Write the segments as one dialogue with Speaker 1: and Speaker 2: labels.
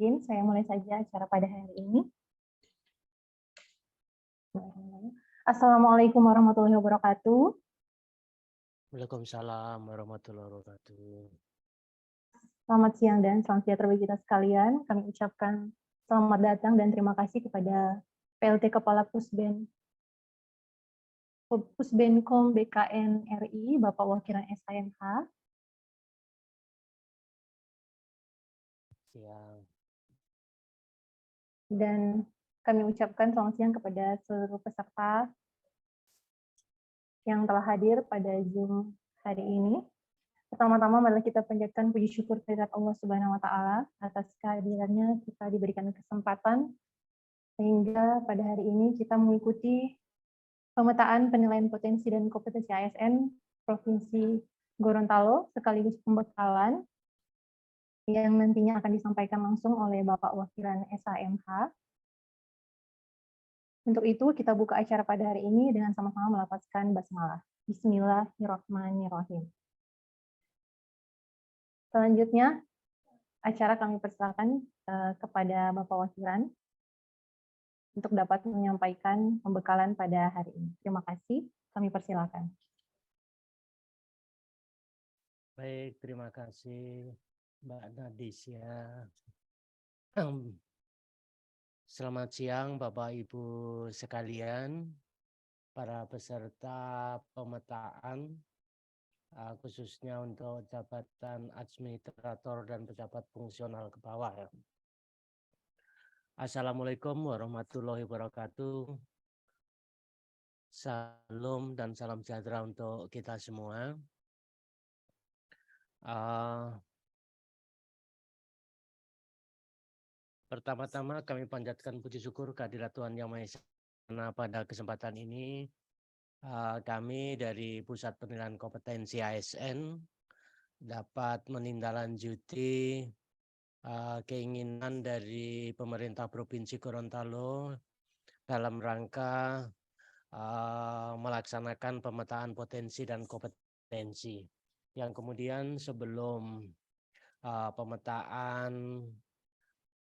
Speaker 1: Bismillahirrahmanirrahim. Saya mulai saja acara pada hari ini. Assalamualaikum warahmatullahi wabarakatuh.
Speaker 2: Waalaikumsalam warahmatullahi wabarakatuh.
Speaker 1: Selamat siang dan selamat sejahtera bagi kita sekalian. Kami ucapkan selamat datang dan terima kasih kepada PLT Kepala Pusbenkom BKN RI, Bapak Wakilan SHMH.
Speaker 2: Siang.
Speaker 1: Dan kami ucapkan selamat siang kepada seluruh peserta yang telah hadir pada Zoom hari ini. Pertama-tama marilah kita panjatkan puji syukur kehadirat Allah Subhanahu wa taala atas kehadirannya kita diberikan kesempatan sehingga pada hari ini kita mengikuti pemetaan penilaian potensi dan kompetensi ASN Provinsi Gorontalo sekaligus pembekalan yang nantinya akan disampaikan langsung oleh Bapak Wakilan SHMH. Untuk itu kita buka acara pada hari ini dengan sama-sama melafazkan basmalah. Bismillahirrahmanirrahim. Selanjutnya, acara kami persilakan kepada Bapak Wakilan untuk dapat menyampaikan pembekalan pada hari ini. Terima kasih, kami persilakan.
Speaker 2: Baik, terima kasih Mbak Nadisya. Selamat siang Bapak Ibu sekalian, para peserta pemetaan, khususnya untuk jabatan administrator dan pejabat fungsional ke bawah. Assalamualaikum warahmatullahi wabarakatuh. Salam dan salam sejahtera untuk kita semua. Pertama-tama kami panjatkan puji syukur kehadirat Tuhan Yang Maha Esa karena pada kesempatan ini kami dari Pusat Penilaian Kompetensi ASN dapat menindaklanjuti keinginan dari pemerintah Provinsi Gorontalo dalam rangka melaksanakan pemetaan potensi dan kompetensi. Yang kemudian sebelum pemetaan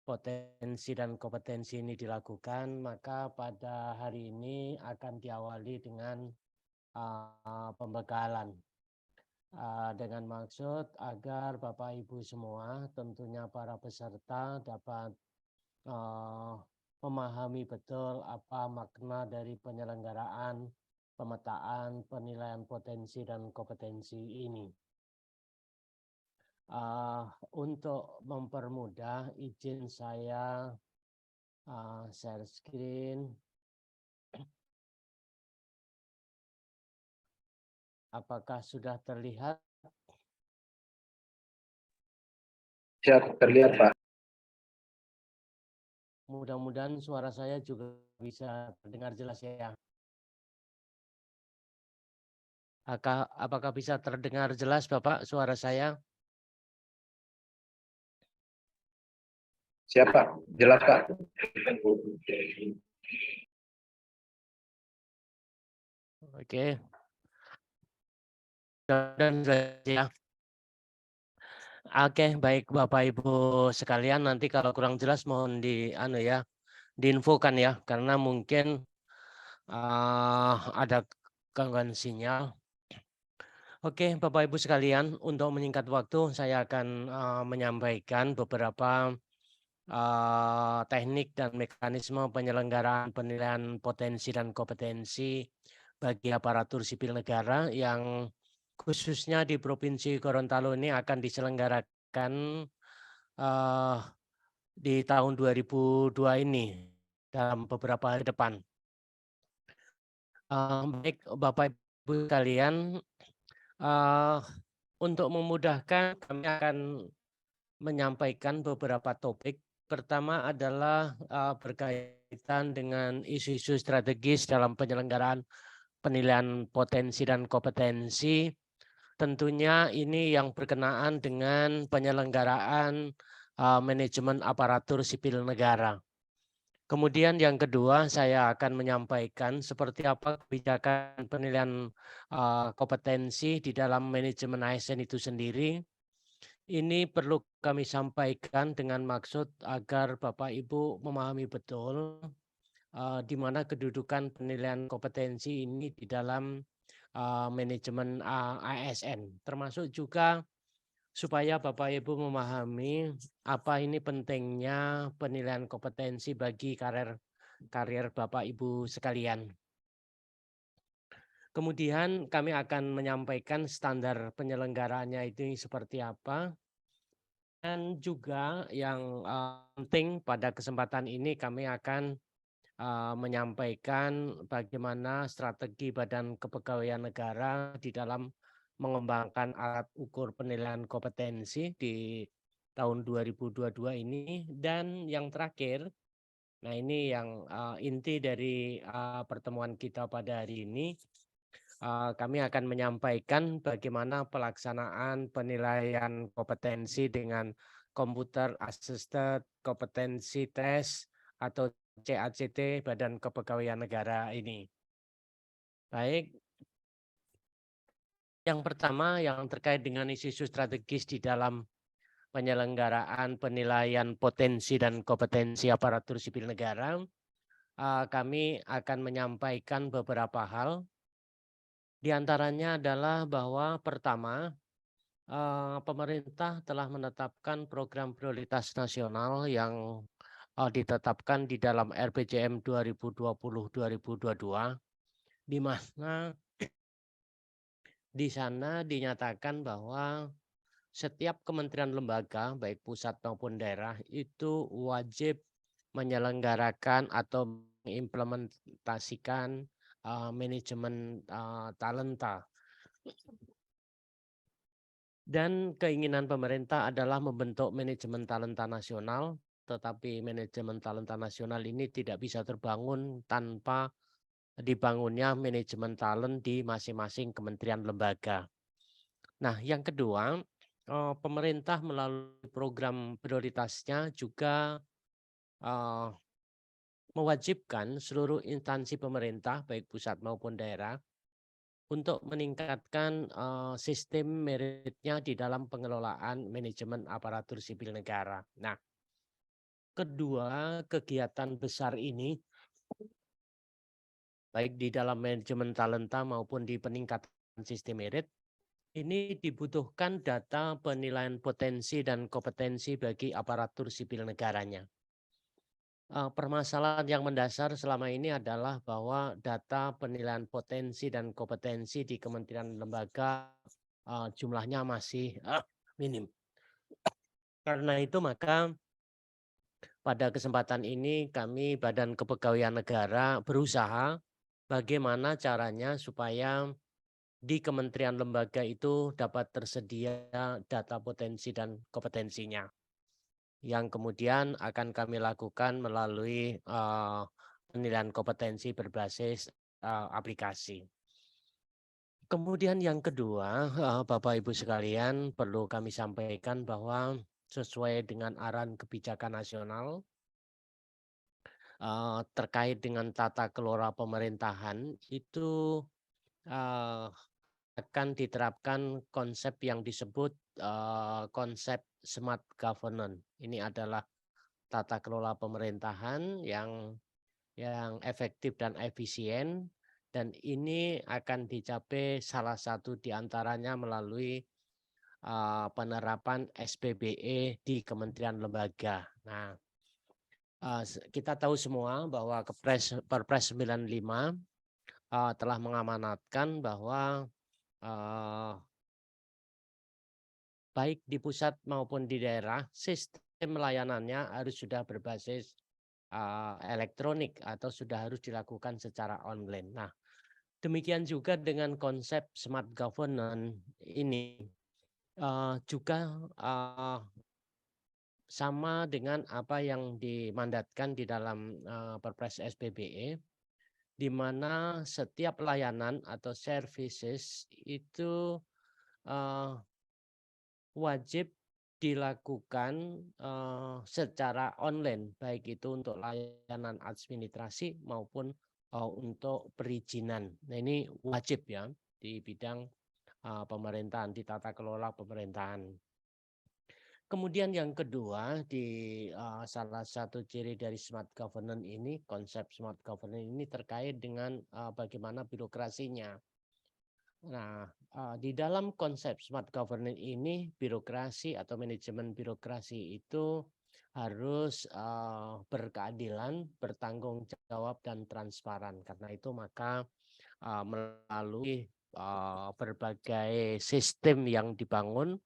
Speaker 2: potensi dan kompetensi ini dilakukan, maka pada hari ini akan diawali dengan pembekalan. Dengan maksud agar Bapak Ibu semua, tentunya para peserta dapat memahami betul apa makna dari penyelenggaraan pemetaan penilaian potensi dan kompetensi ini. Untuk mempermudah, izin saya share screen. Apakah sudah terlihat?
Speaker 3: Siap, terlihat Pak.
Speaker 2: Mudah-mudahan suara saya juga bisa terdengar jelas ya. Apakah bisa terdengar jelas Bapak suara saya?
Speaker 3: Siap Pak, jelas Pak.
Speaker 2: Oke. Dan ya. Oke, baik Bapak Ibu sekalian, nanti kalau kurang jelas mohon diinfokan ya, karena mungkin ada gangguan sinyal. Oke, Bapak Ibu sekalian, untuk menyingkat waktu saya akan menyampaikan beberapa teknik dan mekanisme penyelenggaraan penilaian potensi dan kompetensi bagi aparatur sipil negara yang khususnya di Provinsi Gorontalo ini akan diselenggarakan di tahun 2002 ini dalam beberapa hari depan. Baik Bapak Ibu sekalian, untuk memudahkan kami akan menyampaikan beberapa topik. Pertama adalah berkaitan dengan isu-isu strategis dalam penyelenggaraan penilaian potensi dan kompetensi. Tentunya ini yang berkenaan dengan penyelenggaraan manajemen aparatur sipil negara. Kemudian yang kedua saya akan menyampaikan seperti apa kebijakan penilaian kompetensi di dalam manajemen ASN itu sendiri. Ini perlu kami sampaikan dengan maksud agar Bapak Ibu memahami betul di mana kedudukan penilaian kompetensi ini di dalam manajemen ASN, termasuk juga supaya Bapak Ibu memahami apa ini pentingnya penilaian kompetensi bagi karir Bapak Ibu sekalian. Kemudian kami akan menyampaikan standar penyelenggaraannya itu seperti apa. Dan juga yang penting pada kesempatan ini kami akan menyampaikan bagaimana strategi Badan Kepegawaian Negara di dalam mengembangkan alat ukur penilaian kompetensi di tahun 2022 ini. Dan yang terakhir, nah ini yang inti dari pertemuan kita pada hari ini, kami akan menyampaikan bagaimana pelaksanaan penilaian kompetensi dengan Computer Assisted Competency Test atau CACT Badan Kepegawaian Negara ini. Baik, yang pertama yang terkait dengan isu-isu strategis di dalam penyelenggaraan penilaian potensi dan kompetensi aparatur sipil negara, kami akan menyampaikan beberapa hal. Di antaranya adalah bahwa pertama, pemerintah telah menetapkan program prioritas nasional yang ditetapkan di dalam RPJM 2020-2022, di mana di sana dinyatakan bahwa setiap kementerian lembaga, baik pusat maupun daerah, itu wajib menyelenggarakan atau mengimplementasikan manajemen talenta. Dan keinginan pemerintah adalah membentuk manajemen talenta nasional, tetapi manajemen talenta nasional ini tidak bisa terbangun tanpa dibangunnya manajemen talent di masing-masing kementerian lembaga. Nah, yang kedua, pemerintah melalui program prioritasnya juga mewajibkan seluruh instansi pemerintah, baik pusat maupun daerah, untuk meningkatkan sistem meritnya di dalam pengelolaan manajemen aparatur sipil negara. Nah, kedua kegiatan besar ini, baik di dalam manajemen talenta maupun di peningkatan sistem merit, ini dibutuhkan data penilaian potensi dan kompetensi bagi aparatur sipil negaranya. Permasalahan yang mendasar selama ini adalah bahwa data penilaian potensi dan kompetensi di kementerian lembaga jumlahnya masih minim. Karena itu maka pada kesempatan ini kami Badan Kepegawaian Negara berusaha bagaimana caranya supaya di kementerian lembaga itu dapat tersedia data potensi dan kompetensinya, yang kemudian akan kami lakukan melalui penilaian kompetensi berbasis aplikasi. Kemudian yang kedua, Bapak Ibu sekalian, perlu kami sampaikan bahwa sesuai dengan arahan kebijakan nasional terkait dengan tata kelola pemerintahan itu akan diterapkan konsep yang disebut konsep smart governance. Ini adalah tata kelola pemerintahan yang efektif dan efisien, dan ini akan dicapai salah satu diantaranya melalui penerapan SPBE di kementerian lembaga. Nah, kita tahu semua bahwa Perpres 95 telah mengamanatkan bahwa baik di pusat maupun di daerah sistem layanannya harus sudah berbasis elektronik atau sudah harus dilakukan secara online. Nah, demikian juga dengan konsep smart governance ini juga sama dengan apa yang dimandatkan di dalam Perpres SPBE, di mana setiap layanan atau services itu wajib dilakukan secara online, baik itu untuk layanan administrasi maupun untuk perizinan. Nah, ini wajib ya di bidang pemerintahan, di tata kelola pemerintahan. Kemudian yang kedua salah satu ciri dari smart governance ini, konsep smart governance ini terkait dengan bagaimana birokrasinya. Nah, di dalam konsep smart governance ini birokrasi atau manajemen birokrasi itu harus berkeadilan, bertanggung jawab dan transparan. Karena itu maka melalui berbagai sistem yang dibangun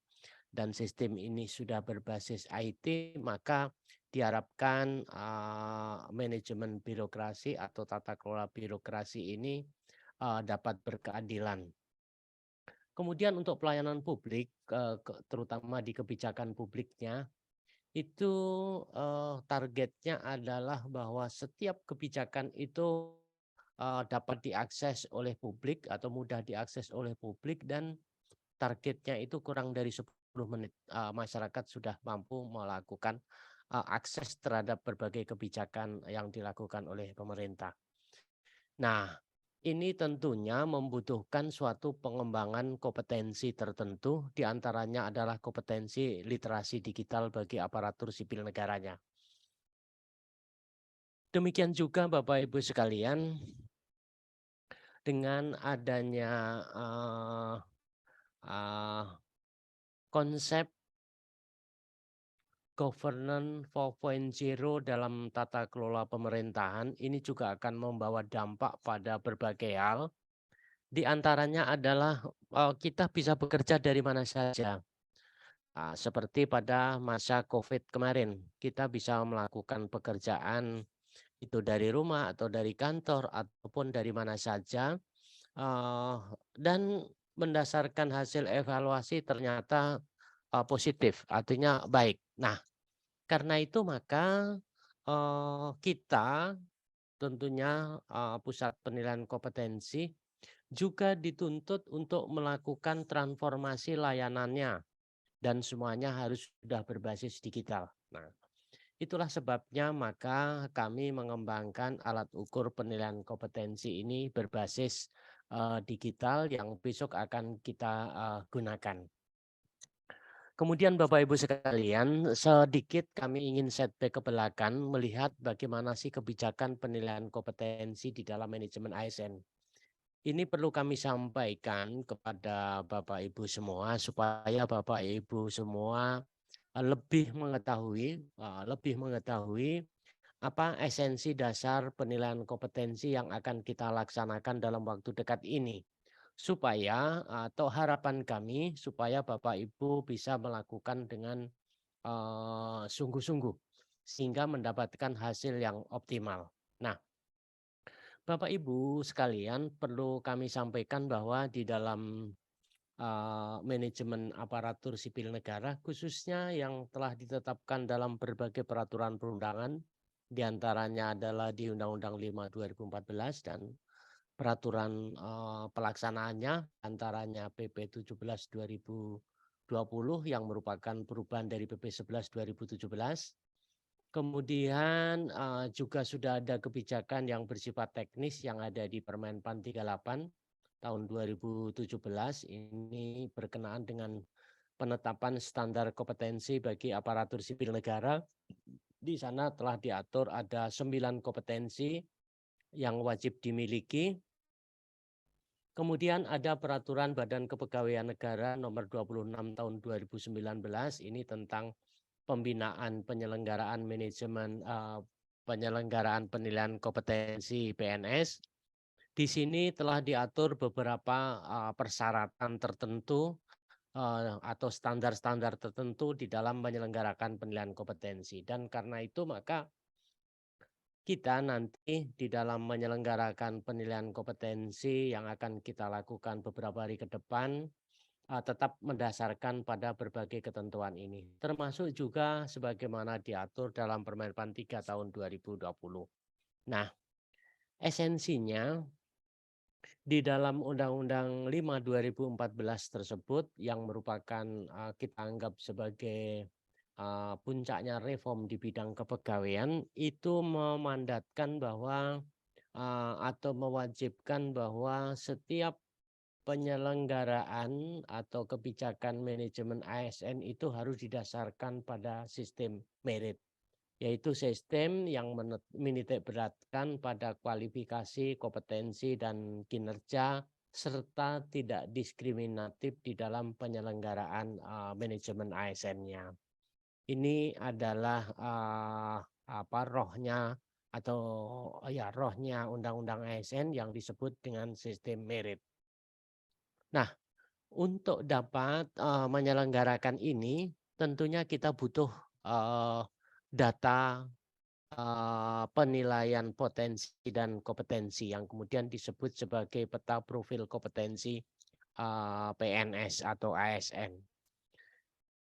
Speaker 2: dan sistem ini sudah berbasis IT, maka diharapkan manajemen birokrasi atau tata kelola birokrasi ini dapat berkeadilan. Kemudian untuk pelayanan publik, terutama di kebijakan publiknya, itu targetnya adalah bahwa setiap kebijakan itu dapat diakses oleh publik atau mudah diakses oleh publik dan targetnya itu kurang dari 10 menit masyarakat sudah mampu melakukan akses terhadap berbagai kebijakan yang dilakukan oleh pemerintah. Nah, ini tentunya membutuhkan suatu pengembangan kompetensi tertentu, diantaranya adalah kompetensi literasi digital bagi aparatur sipil negaranya. Demikian juga Bapak Ibu sekalian, dengan adanya konsep governance 4.0 dalam tata kelola pemerintahan ini juga akan membawa dampak pada berbagai hal. Di antaranya adalah kita bisa bekerja dari mana saja. Seperti pada masa COVID kemarin, kita bisa melakukan pekerjaan itu dari rumah atau dari kantor ataupun dari mana saja. Dan berdasarkan hasil evaluasi ternyata positif, artinya baik. Nah, karena itu maka kita tentunya pusat penilaian kompetensi juga dituntut untuk melakukan transformasi layanannya dan semuanya harus sudah berbasis digital. Nah, itulah sebabnya maka kami mengembangkan alat ukur penilaian kompetensi ini berbasis digital yang besok akan kita gunakan. Kemudian Bapak Ibu sekalian, sedikit kami ingin setback ke belakang melihat bagaimana sih kebijakan penilaian kompetensi di dalam manajemen ASN. Ini perlu kami sampaikan kepada Bapak Ibu semua supaya Bapak Ibu semua lebih mengetahui apa esensi dasar penilaian kompetensi yang akan kita laksanakan dalam waktu dekat ini. Supaya atau harapan kami supaya Bapak Ibu bisa melakukan dengan sungguh-sungguh sehingga mendapatkan hasil yang optimal. Nah, Bapak Ibu sekalian perlu kami sampaikan bahwa di dalam manajemen aparatur sipil negara khususnya yang telah ditetapkan dalam berbagai peraturan perundangan diantaranya adalah di Undang-Undang 5 2014 dan peraturan pelaksanaannya antaranya PP 17 2020 yang merupakan perubahan dari PP 11 2017. Kemudian juga sudah ada kebijakan yang bersifat teknis yang ada di Permenpan 38 tahun 2017 ini berkenaan dengan penetapan standar kompetensi bagi aparatur sipil negara. Di sana telah diatur ada 9 kompetensi yang wajib dimiliki. Kemudian ada peraturan Badan Kepegawaian Negara nomor 26 tahun 2019 ini tentang pembinaan penyelenggaraan manajemen penyelenggaraan penilaian kompetensi PNS. Di sini telah diatur beberapa persyaratan tertentu atau standar-standar tertentu di dalam menyelenggarakan penilaian kompetensi dan karena itu maka kita nanti di dalam menyelenggarakan penilaian kompetensi yang akan kita lakukan beberapa hari ke depan tetap mendasarkan pada berbagai ketentuan ini. Termasuk juga sebagaimana diatur dalam Permenpan 3 tahun 2020. Nah, esensinya di dalam Undang-Undang 5 2014 tersebut yang merupakan kita anggap sebagai puncaknya reform di bidang kepegawaian itu memandatkan bahwa atau mewajibkan bahwa setiap penyelenggaraan atau kebijakan manajemen ASN itu harus didasarkan pada sistem merit, yaitu sistem yang menitik beratkan pada kualifikasi, kompetensi, dan kinerja, serta tidak diskriminatif di dalam penyelenggaraan manajemen ASN-nya. Ini adalah rohnya atau rohnya Undang-Undang ASN yang disebut dengan sistem merit. Nah, untuk dapat menyelenggarakan ini, tentunya kita butuh data penilaian potensi dan kompetensi yang kemudian disebut sebagai peta profil kompetensi PNS atau ASN.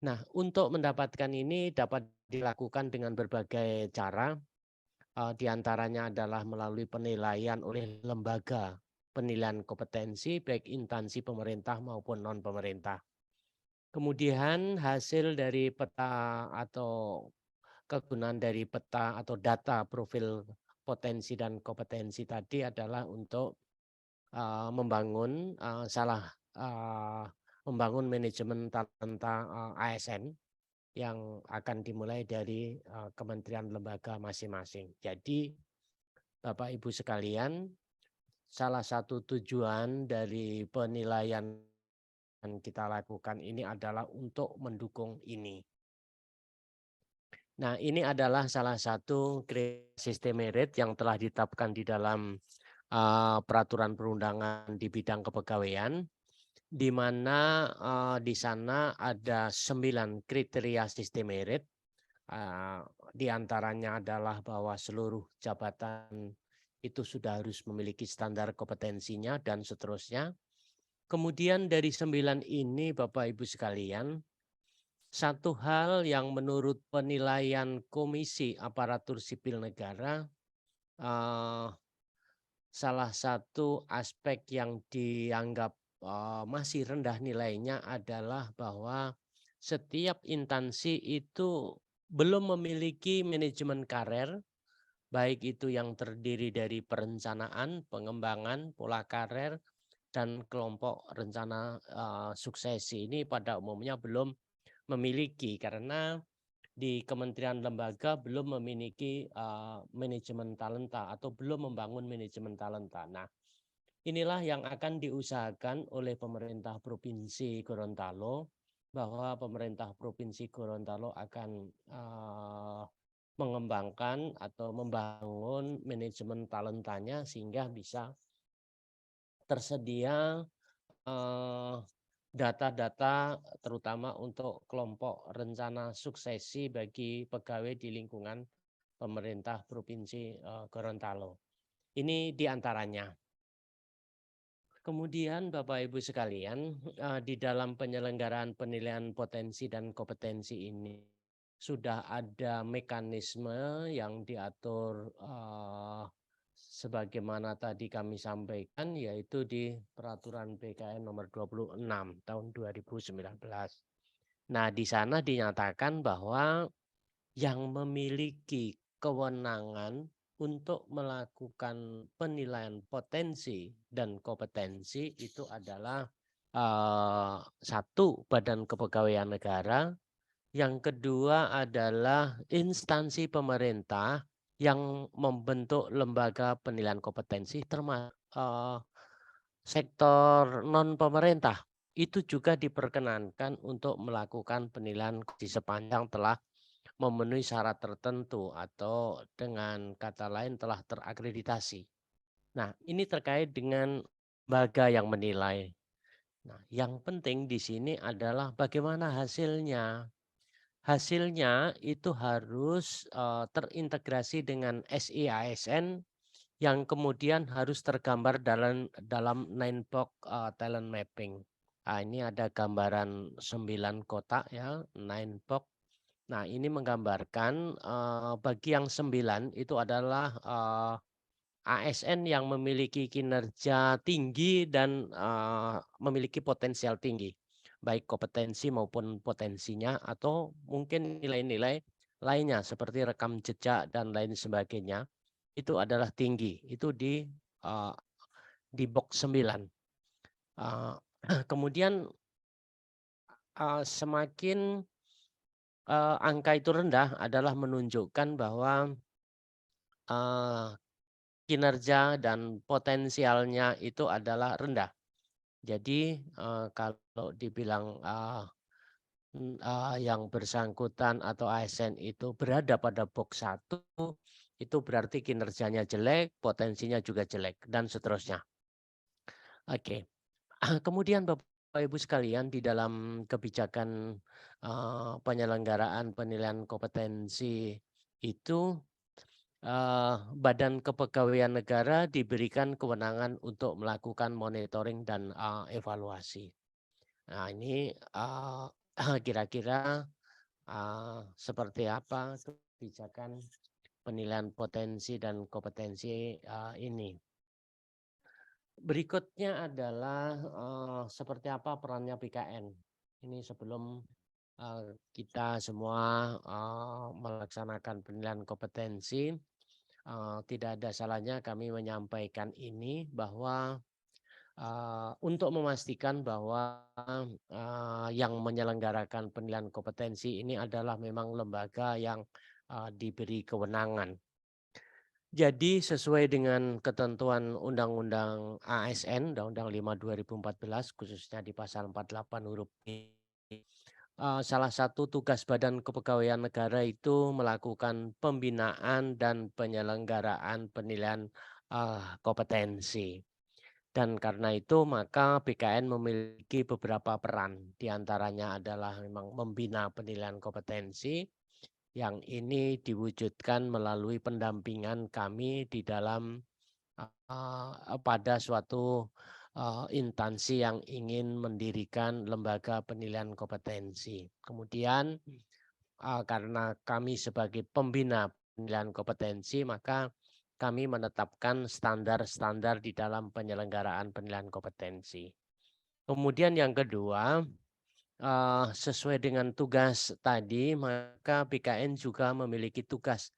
Speaker 2: Nah, untuk mendapatkan ini dapat dilakukan dengan berbagai cara. Di antaranya adalah melalui penilaian oleh lembaga penilaian kompetensi, baik instansi pemerintah maupun non-pemerintah. Kemudian hasil dari peta atau kegunaan dari peta atau data profil potensi dan kompetensi tadi adalah untuk membangun membangun manajemen talenta ASN yang akan dimulai dari kementerian lembaga masing-masing. Jadi Bapak Ibu sekalian, salah satu tujuan dari penilaian yang kita lakukan ini adalah untuk mendukung ini. Nah, ini adalah salah satu sistem merit yang telah ditetapkan di dalam peraturan perundangan di bidang kepegawaian, di mana di sana ada 9 kriteria sistem merit. Di antaranya adalah bahwa seluruh jabatan itu sudah harus memiliki standar kompetensinya dan seterusnya. Kemudian dari 9 ini Bapak Ibu sekalian, satu hal yang menurut penilaian Komisi Aparatur Sipil Negara, salah satu aspek yang dianggap masih rendah nilainya adalah bahwa setiap instansi itu belum memiliki manajemen karir, baik itu yang terdiri dari perencanaan, pengembangan, pola karir, dan kelompok rencana suksesi. Ini pada umumnya belum memiliki karena di kementerian lembaga belum memiliki manajemen talenta atau belum membangun manajemen talenta. Nah, inilah yang akan diusahakan oleh pemerintah Provinsi Gorontalo, bahwa pemerintah Provinsi Gorontalo akan mengembangkan atau membangun manajemen talentanya sehingga bisa tersedia data-data terutama untuk kelompok rencana suksesi bagi pegawai di lingkungan pemerintah Provinsi Gorontalo. Ini diantaranya. Kemudian Bapak Ibu sekalian, di dalam penyelenggaraan penilaian potensi dan kompetensi ini sudah ada mekanisme yang diatur sebagaimana tadi kami sampaikan, yaitu di Peraturan BKN nomor 26 tahun 2019. Nah, di sana dinyatakan bahwa yang memiliki kewenangan untuk melakukan penilaian potensi dan kompetensi itu adalah satu, Badan Kepegawaian Negara, yang kedua adalah instansi pemerintah yang membentuk lembaga penilaian kompetensi, termasuk sektor non pemerintah itu juga diperkenankan untuk melakukan penilaian sepanjang telah memenuhi syarat tertentu atau dengan kata lain telah terakreditasi. Nah, ini terkait dengan lembaga yang menilai. Nah, yang penting di sini adalah bagaimana hasilnya. Hasilnya itu harus terintegrasi dengan SIASN yang kemudian harus tergambar dalam 9-box talent mapping. Nah, ini ada gambaran 9 kotak ya, 9-box. Nah, ini menggambarkan bagi yang 9 itu adalah ASN yang memiliki kinerja tinggi dan memiliki potensial tinggi, baik kompetensi maupun potensinya, atau mungkin nilai-nilai lainnya seperti rekam jejak dan lain sebagainya itu adalah tinggi. Itu di box 9. Uh, kemudian semakin angka itu rendah adalah menunjukkan bahwa kinerja dan potensialnya itu adalah rendah. Jadi kalau dibilang yang bersangkutan atau ASN itu berada pada box 1, itu berarti kinerjanya jelek, potensinya juga jelek, dan seterusnya. Oke. Kemudian Bapak Ibu sekalian, di dalam kebijakan penyelenggaraan penilaian kompetensi itu Badan Kepegawaian Negara diberikan kewenangan untuk melakukan monitoring dan evaluasi. Nah, ini kira-kira seperti apa kebijakan penilaian potensi dan kompetensi ini. Berikutnya adalah seperti apa perannya BKN. Ini sebelum kita semua melaksanakan penilaian kompetensi, tidak ada salahnya kami menyampaikan ini bahwa untuk memastikan bahwa yang menyelenggarakan penilaian kompetensi ini adalah memang lembaga yang diberi kewenangan. Jadi sesuai dengan ketentuan Undang-Undang ASN, Undang-Undang 5 2014, khususnya di pasal 48 huruf B, salah satu tugas Badan Kepegawaian Negara itu melakukan pembinaan dan penyelenggaraan penilaian kompetensi. Dan karena itu maka BKN memiliki beberapa peran. Di antaranya adalah memang membina penilaian kompetensi, yang ini diwujudkan melalui pendampingan kami di dalam pada suatu instansi yang ingin mendirikan lembaga penilaian kompetensi. Kemudian karena kami sebagai pembina penilaian kompetensi, maka kami menetapkan standar-standar di dalam penyelenggaraan penilaian kompetensi. Kemudian yang kedua, sesuai dengan tugas tadi, maka BKN juga memiliki tugas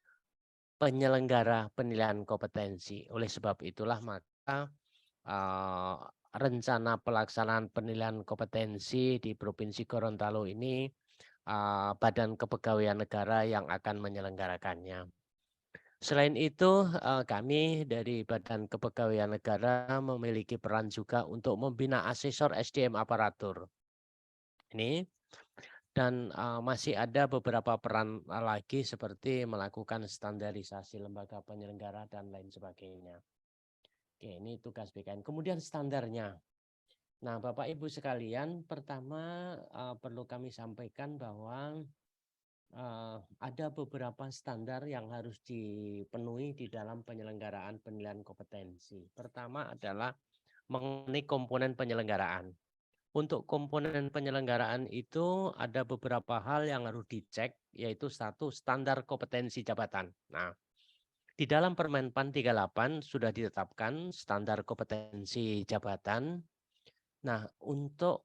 Speaker 2: penyelenggara penilaian kompetensi. Oleh sebab itulah maka rencana pelaksanaan penilaian kompetensi di Provinsi Gorontalo ini Badan Kepegawaian Negara yang akan menyelenggarakannya. Selain itu, kami dari Badan Kepegawaian Negara memiliki peran juga untuk membina asesor SDM aparatur. Ini dan masih ada beberapa peran lagi seperti melakukan standarisasi lembaga penyelenggara dan lain sebagainya. Oke, ini tugas BKN. Kemudian standarnya. Nah, Bapak Ibu sekalian, pertama perlu kami sampaikan bahwa ada beberapa standar yang harus dipenuhi di dalam penyelenggaraan penilaian kompetensi. Pertama adalah mengenai komponen penyelenggaraan. Untuk komponen penyelenggaraan itu ada beberapa hal yang harus dicek, yaitu satu, standar kompetensi jabatan. Nah, di dalam Permenpan 38 sudah ditetapkan standar kompetensi jabatan. Nah, untuk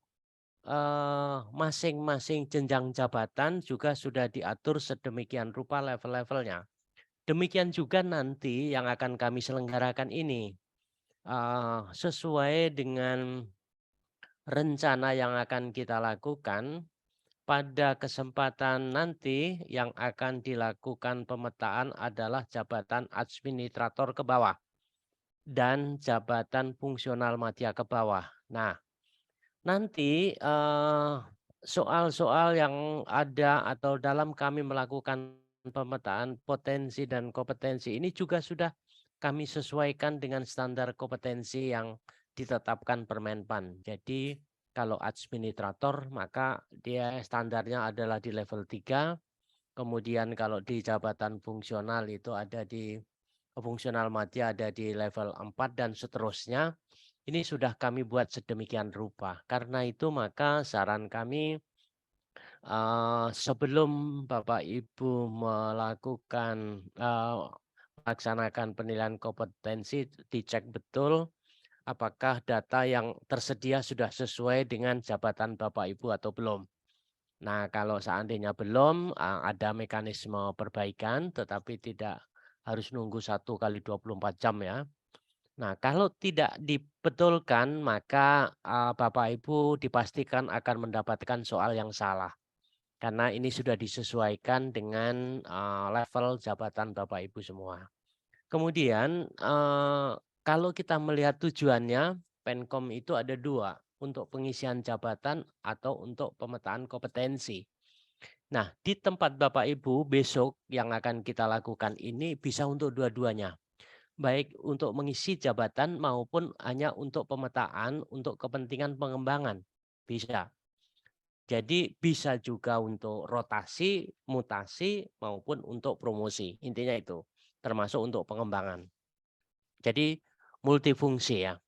Speaker 2: masing-masing jenjang jabatan juga sudah diatur sedemikian rupa level-levelnya. Demikian juga nanti yang akan kami selenggarakan ini sesuai dengan rencana yang akan kita lakukan. Pada kesempatan nanti yang akan dilakukan pemetaan adalah jabatan administrator ke bawah dan jabatan fungsional madya ke bawah. Nah, nanti soal-soal yang ada atau dalam kami melakukan pemetaan potensi dan kompetensi ini juga sudah kami sesuaikan dengan standar kompetensi yang ditetapkan Permenpan. Jadi kalau administrator maka dia standarnya adalah di level 3. Kemudian kalau di jabatan fungsional itu ada di fungsional madya ada di level 4 dan seterusnya. Ini sudah kami buat sedemikian rupa. Karena itu maka saran kami sebelum Bapak Ibu melakukan melaksanakan penilaian kompetensi, dicek betul apakah data yang tersedia sudah sesuai dengan jabatan Bapak Ibu atau belum. Nah, kalau seandainya belum, ada mekanisme perbaikan, tetapi tidak harus nunggu 1 kali 24 jam ya. Nah, kalau tidak dibetulkan, maka Bapak Ibu dipastikan akan mendapatkan soal yang salah. Karena ini sudah disesuaikan dengan level jabatan Bapak Ibu semua. Kemudian kalau kita melihat tujuannya, Penkom itu ada dua, untuk pengisian jabatan atau untuk pemetaan kompetensi. Nah, di tempat Bapak Ibu besok yang akan kita lakukan ini bisa untuk dua-duanya. Baik untuk mengisi jabatan maupun hanya untuk pemetaan untuk kepentingan pengembangan. Bisa. Jadi bisa juga untuk rotasi, mutasi maupun untuk promosi. Intinya itu, termasuk untuk pengembangan. Jadi multifungsi ya.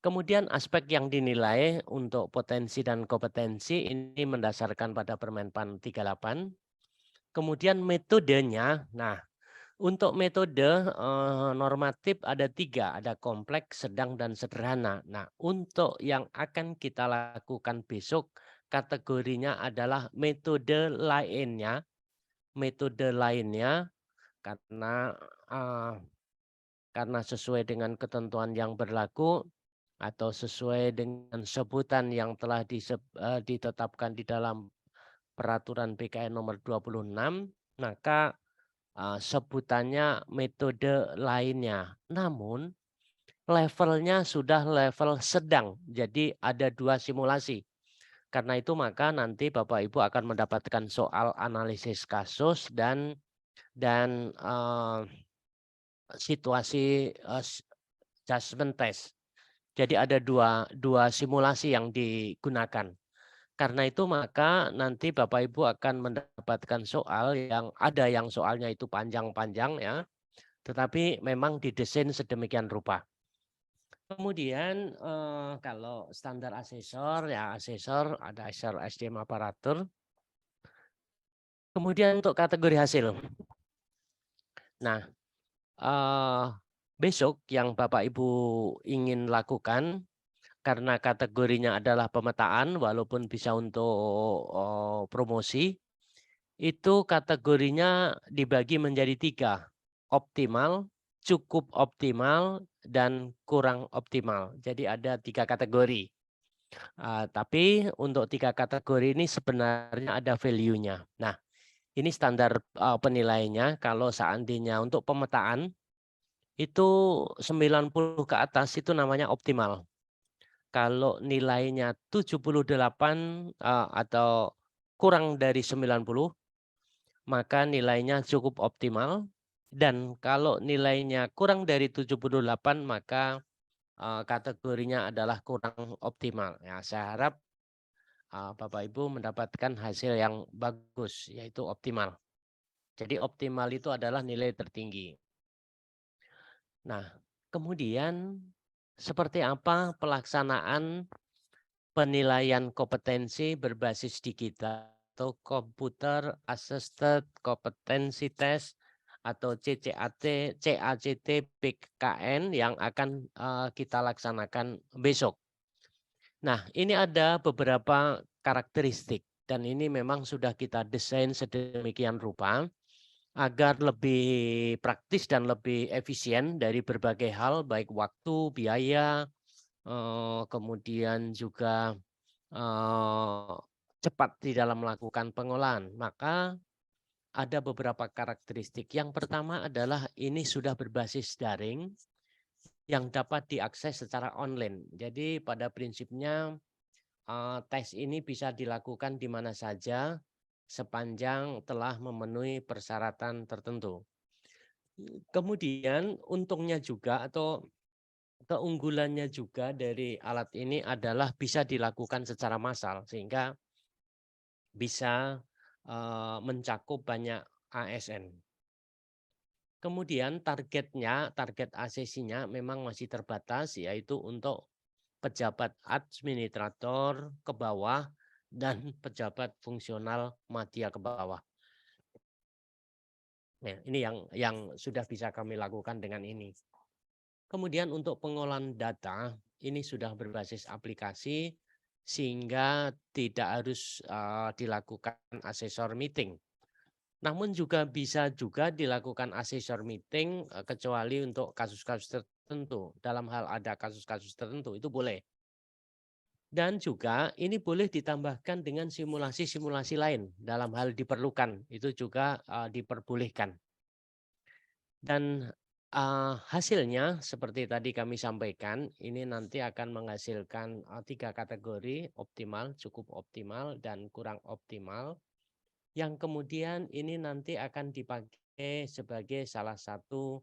Speaker 2: Kemudian aspek yang dinilai untuk potensi dan kompetensi ini mendasarkan pada Permenpan 38. Kemudian metodenya, nah untuk metode normatif ada 3, ada kompleks, sedang, dan sederhana. Nah untuk yang akan kita lakukan besok kategorinya adalah metode lainnya karena sesuai dengan ketentuan yang berlaku atau sesuai dengan sebutan yang telah ditetapkan di dalam peraturan PKN nomor 26, maka sebutannya metode lainnya. Namun levelnya sudah level sedang. Jadi ada 2 simulasi. Karena itu maka nanti Bapak Ibu akan mendapatkan soal analisis kasus dan situasi judgment test. Jadi ada dua simulasi yang digunakan. Karena itu maka nanti Bapak Ibu akan mendapatkan soal yang soalnya itu panjang-panjang ya, tetapi memang didesain sedemikian rupa. Kemudian kalau standar asesor ya asesor ada asesor SDM aparatur. Kemudian untuk kategori hasil. Nah, besok yang Bapak Ibu ingin lakukan karena kategorinya adalah pemetaan walaupun bisa untuk promosi, itu kategorinya dibagi menjadi 3, optimal, cukup optimal, dan kurang optimal. Jadi ada 3 kategori. Tapi untuk 3 kategori ini sebenarnya ada value-nya. Nah, ini standar penilaiannya kalau seandainya untuk pemetaan itu 90 ke atas itu namanya optimal. Kalau nilainya 78 atau kurang dari 90 maka nilainya cukup optimal, dan kalau nilainya kurang dari 78 maka kategorinya adalah kurang optimal. Ya, saya harap Bapak Ibu mendapatkan hasil yang bagus yaitu optimal. Jadi optimal itu adalah nilai tertinggi. Nah, kemudian seperti apa pelaksanaan penilaian kompetensi berbasis digital atau Computer Assisted Competency Test atau CACT PKN yang akan kita laksanakan besok. Nah, ini ada beberapa karakteristik dan ini memang sudah kita desain sedemikian rupa agar lebih praktis dan lebih efisien dari berbagai hal baik waktu, biaya, kemudian juga cepat di dalam melakukan pengolahan. Maka ada beberapa karakteristik. Yang pertama adalah ini sudah berbasis daring yang dapat diakses secara online. Jadi pada prinsipnya tes ini bisa dilakukan di mana saja sepanjang telah memenuhi persyaratan tertentu. Kemudian untungnya juga atau keunggulannya juga dari alat ini adalah bisa dilakukan secara massal sehingga bisa mencakup banyak ASN. Kemudian target asesinya memang masih terbatas yaitu untuk pejabat administrator ke bawah dan pejabat fungsional media ke bawah. Nah, ini yang sudah bisa kami lakukan dengan ini. Kemudian untuk pengolahan data ini sudah berbasis aplikasi sehingga tidak harus dilakukan asesor meeting. Namun juga bisa juga dilakukan assessor meeting kecuali untuk kasus-kasus tertentu. Dalam hal ada kasus-kasus tertentu itu boleh. Dan juga ini boleh ditambahkan dengan simulasi-simulasi lain dalam hal diperlukan. Itu juga diperbolehkan. Dan hasilnya seperti tadi kami sampaikan, ini nanti akan menghasilkan 3 kategori, optimal, cukup optimal, dan kurang optimal. Yang kemudian ini nanti akan dipakai sebagai salah satu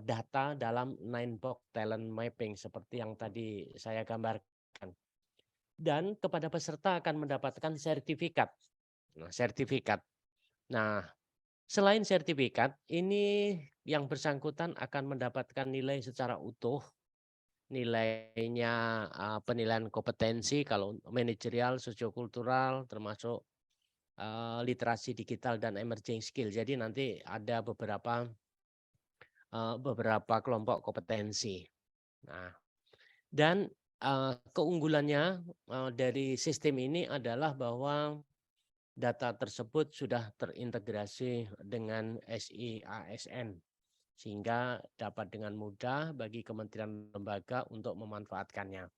Speaker 2: data dalam 9-box talent mapping seperti yang tadi saya gambarkan. Dan kepada peserta akan mendapatkan sertifikat. Nah, selain sertifikat, ini yang bersangkutan akan mendapatkan nilai secara utuh. Nilainya penilaian kompetensi kalau manajerial, sosiokultural, termasuk literasi digital dan emerging skill. Jadi nanti ada beberapa kelompok kompetensi. Nah, dan keunggulannya dari sistem ini adalah bahwa data tersebut sudah terintegrasi dengan SIASN sehingga dapat dengan mudah bagi kementerian lembaga untuk memanfaatkannya.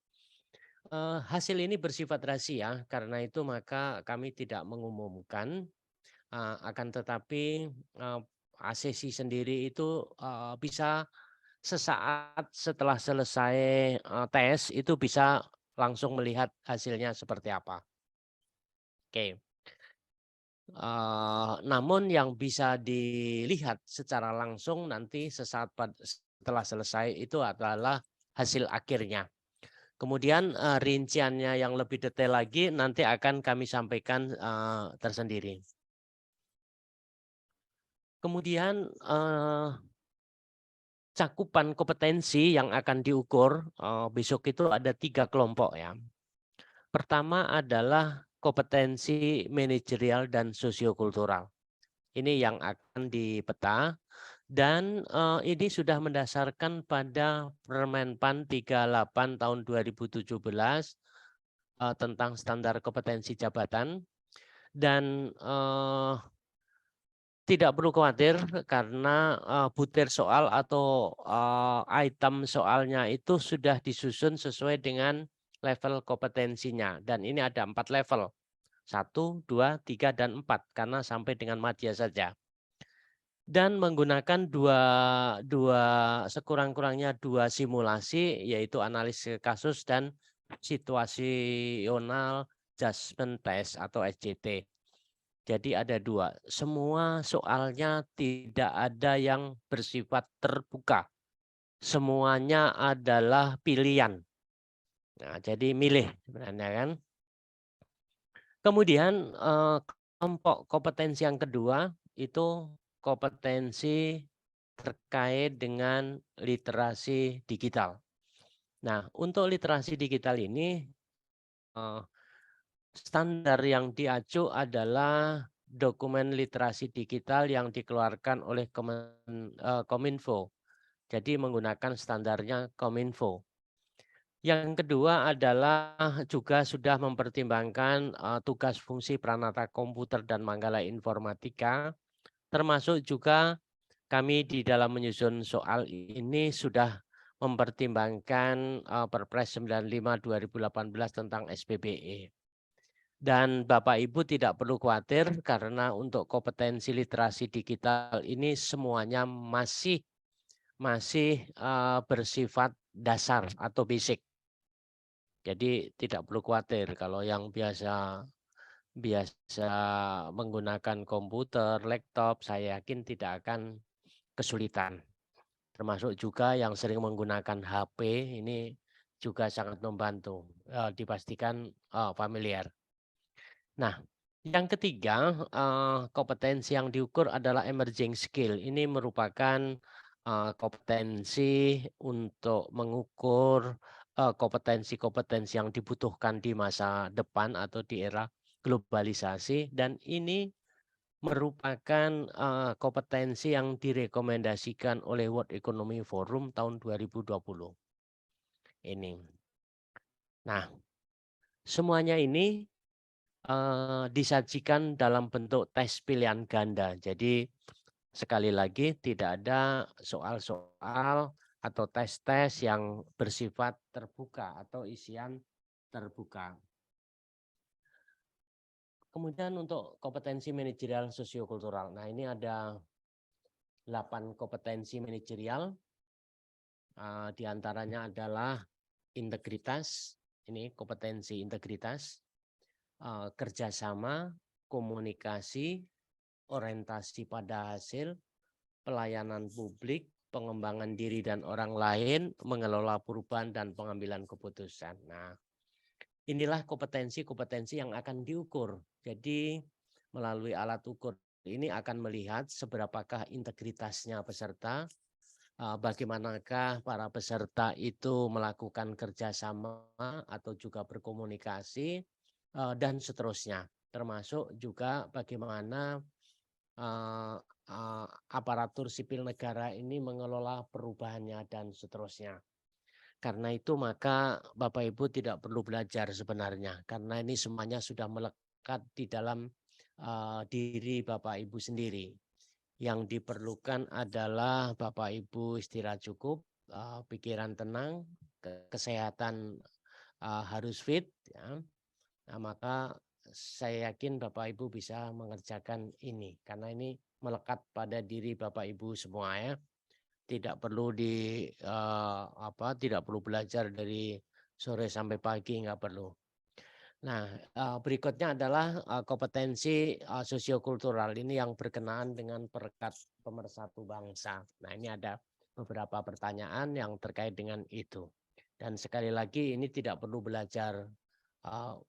Speaker 2: Hasil ini bersifat rahasia, karena itu maka kami tidak mengumumkan, akan tetapi ASESI sendiri itu bisa sesaat setelah selesai tes itu bisa langsung melihat hasilnya seperti apa. Oke. Namun yang bisa dilihat secara langsung nanti sesaat setelah selesai itu adalah hasil akhirnya. Kemudian rinciannya yang lebih detail lagi nanti akan kami sampaikan tersendiri. Kemudian cakupan kompetensi yang akan diukur besok itu ada 3 kelompok ya. Pertama adalah kompetensi manajerial dan sosiokultural. Ini yang akan dipeta dan ini sudah mendasarkan pada Permenpan 38 tahun 2017 tentang standar kompetensi jabatan dan tidak perlu khawatir karena butir soal atau item soalnya itu sudah disusun sesuai dengan level kompetensinya dan ini ada 4 level. 1, 2, 3, dan 4 karena sampai dengan madya saja. Dan menggunakan sekurang-kurangnya 2 simulasi yaitu analisis kasus dan situasional judgment test atau SJT. Jadi ada 2. Semua soalnya tidak ada yang bersifat terbuka. Semuanya adalah pilihan. Nah, jadi milih sebenarnya kan. Kemudian kelompok kompetensi yang kedua itu kompetensi terkait dengan literasi digital. Nah, untuk literasi digital ini standar yang diacu adalah dokumen literasi digital yang dikeluarkan oleh Kominfo. Jadi menggunakan standarnya Kominfo. Yang kedua adalah juga sudah mempertimbangkan tugas fungsi Pranata Komputer dan Manggala Informatika, termasuk juga kami di dalam menyusun soal ini sudah mempertimbangkan Perpres 95 2018 tentang SPBE. Dan Bapak Ibu tidak perlu khawatir karena untuk kompetensi literasi digital ini semuanya masih bersifat dasar atau basic. Jadi tidak perlu khawatir kalau yang biasa menggunakan komputer, laptop, saya yakin tidak akan kesulitan. Termasuk juga yang sering menggunakan HP ini juga sangat membantu, dipastikan familiar. Nah, yang ketiga kompetensi yang diukur adalah emerging skill. Ini merupakan kompetensi untuk mengukur kompetensi-kompetensi yang dibutuhkan di masa depan atau di era globalisasi dan ini merupakan kompetensi yang direkomendasikan oleh World Economic Forum tahun 2020. Ini. Nah, semuanya ini disajikan dalam bentuk tes pilihan ganda. Jadi sekali lagi tidak ada soal-soal atau tes-tes yang bersifat terbuka atau isian terbuka. Kemudian untuk kompetensi manajerial sosiokultural. Nah, ini ada 8 kompetensi manajerial. Di antaranya adalah integritas, ini kompetensi integritas, kerjasama, komunikasi, orientasi pada hasil, pelayanan publik, pengembangan diri dan orang lain, mengelola perubahan dan pengambilan keputusan. Nah, inilah kompetensi-kompetensi yang akan diukur. Jadi melalui alat ukur ini akan melihat seberapakah integritasnya peserta, bagaimanakah para peserta itu melakukan kerjasama atau juga berkomunikasi, dan seterusnya. Termasuk juga bagaimana aparatur sipil negara ini mengelola perubahannya dan seterusnya. Karena itu maka Bapak Ibu tidak perlu belajar sebenarnya, karena ini semuanya sudah melekat di dalam diri Bapak Ibu sendiri. Yang diperlukan adalah Bapak Ibu istirahat cukup, pikiran tenang, kesehatan harus fit, ya. Nah, maka saya yakin Bapak Ibu bisa mengerjakan ini, karena ini melekat pada diri Bapak Ibu semua, ya. Tidak perlu tidak perlu belajar dari sore sampai pagi, nggak perlu. Nah, berikutnya adalah kompetensi sosiokultural, ini yang berkenaan dengan perekat pemersatu bangsa. Nah, ini ada beberapa pertanyaan yang terkait dengan itu. Dan sekali lagi ini tidak perlu belajar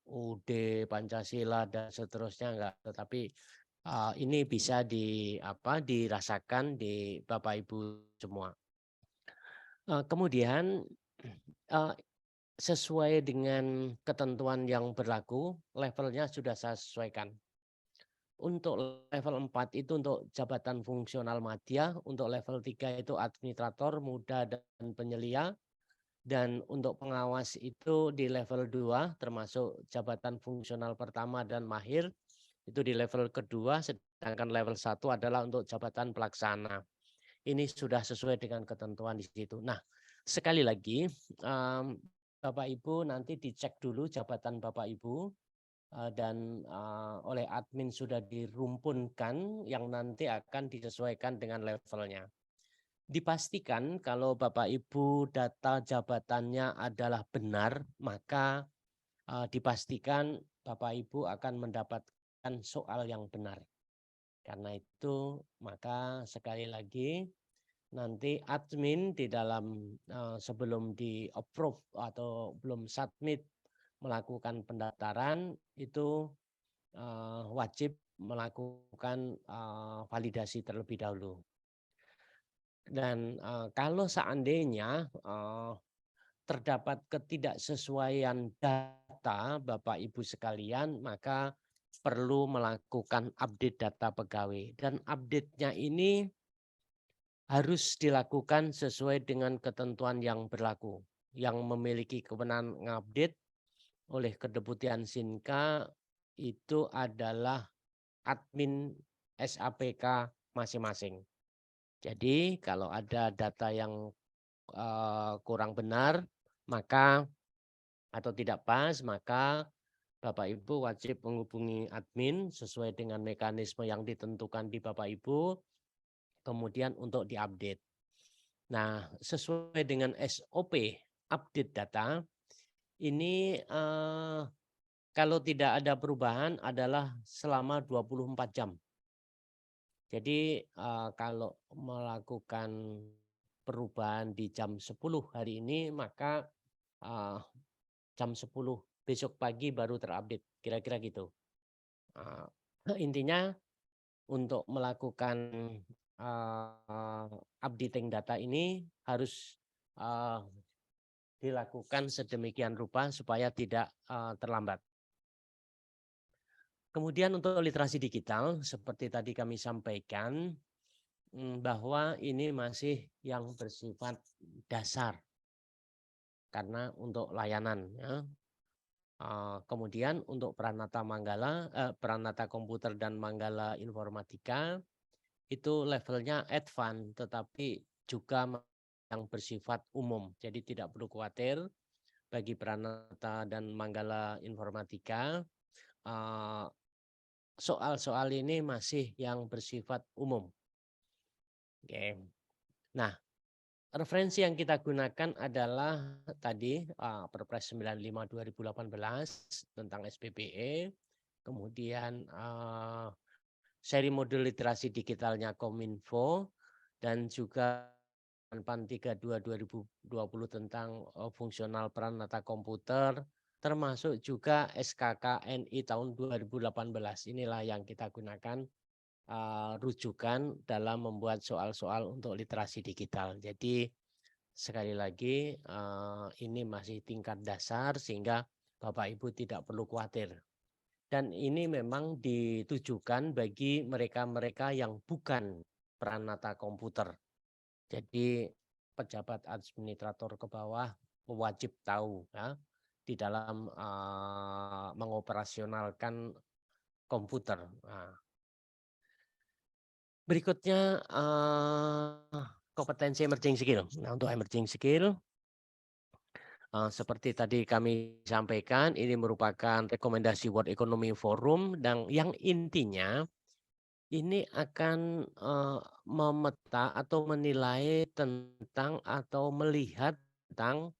Speaker 2: UUD, Pancasila dan seterusnya, enggak, tetapi ini bisa dirasakan di Bapak Ibu semua. Kemudian sesuai dengan ketentuan yang berlaku, levelnya sudah saya sesuaikan. Untuk level 4 itu untuk jabatan fungsional madya, untuk level 3 itu administrator, muda dan penyelia, dan untuk pengawas itu di level 2 termasuk jabatan fungsional pertama dan mahir, itu di level kedua, sedangkan level 1 adalah untuk jabatan pelaksana. Ini sudah sesuai dengan ketentuan di situ. Nah, sekali lagi Bapak Ibu nanti dicek dulu jabatan Bapak Ibu dan oleh admin sudah dirumpunkan yang nanti akan disesuaikan dengan levelnya. Dipastikan kalau Bapak Ibu data jabatannya adalah benar, maka dipastikan Bapak Ibu akan mendapatkan soal yang benar. Karena itu maka sekali lagi nanti admin di dalam sebelum di approve atau belum submit melakukan pendaftaran itu wajib melakukan validasi terlebih dahulu. Dan kalau seandainya terdapat ketidaksesuaian data Bapak Ibu sekalian, maka perlu melakukan update data pegawai. Dan update-nya ini harus dilakukan sesuai dengan ketentuan yang berlaku. Yang memiliki kewenangan mengupdate oleh Kedeputian Sinka itu adalah admin SAPK masing-masing. Jadi kalau ada data yang kurang benar maka atau tidak pas, maka Bapak Ibu wajib menghubungi admin sesuai dengan mekanisme yang ditentukan di Bapak Ibu, kemudian untuk diupdate. Nah, sesuai dengan SOP update data, ini kalau tidak ada perubahan adalah selama 24 jam. Jadi kalau melakukan perubahan di jam 10 hari ini, maka jam 10 besok pagi baru terupdate, kira-kira gitu. Intinya untuk melakukan updating data ini harus dilakukan sedemikian rupa supaya tidak terlambat. Kemudian untuk literasi digital, seperti tadi kami sampaikan, bahwa ini masih yang bersifat dasar. Karena untuk layanan, ya, Kemudian untuk Pranata Komputer dan Manggala Informatika itu levelnya advance, tetapi juga yang bersifat umum. Jadi tidak perlu khawatir bagi Pranata dan Manggala Informatika. Soal-soal ini masih yang bersifat umum. Oke. Nah, referensi yang kita gunakan adalah tadi Perpres 95 2018 tentang SPPE, kemudian seri modul literasi digitalnya Kominfo, dan juga PAN 32 2020 tentang fungsional Pranata Komputer, termasuk juga SKKNI tahun 2018. Inilah yang kita gunakan rujukan dalam membuat soal-soal untuk literasi digital. Jadi sekali lagi ini masih tingkat dasar sehingga Bapak Ibu tidak perlu khawatir. Dan ini memang ditujukan bagi mereka-mereka yang bukan Pranata Komputer. Jadi pejabat administrator ke bawah wajib tahu ya di dalam mengoperasionalkan komputer. Nah, berikutnya kompetensi emerging skill. Nah, untuk emerging skill seperti tadi kami sampaikan, ini merupakan rekomendasi World Economic Forum dan yang intinya ini akan memeta atau menilai tentang atau melihat tentang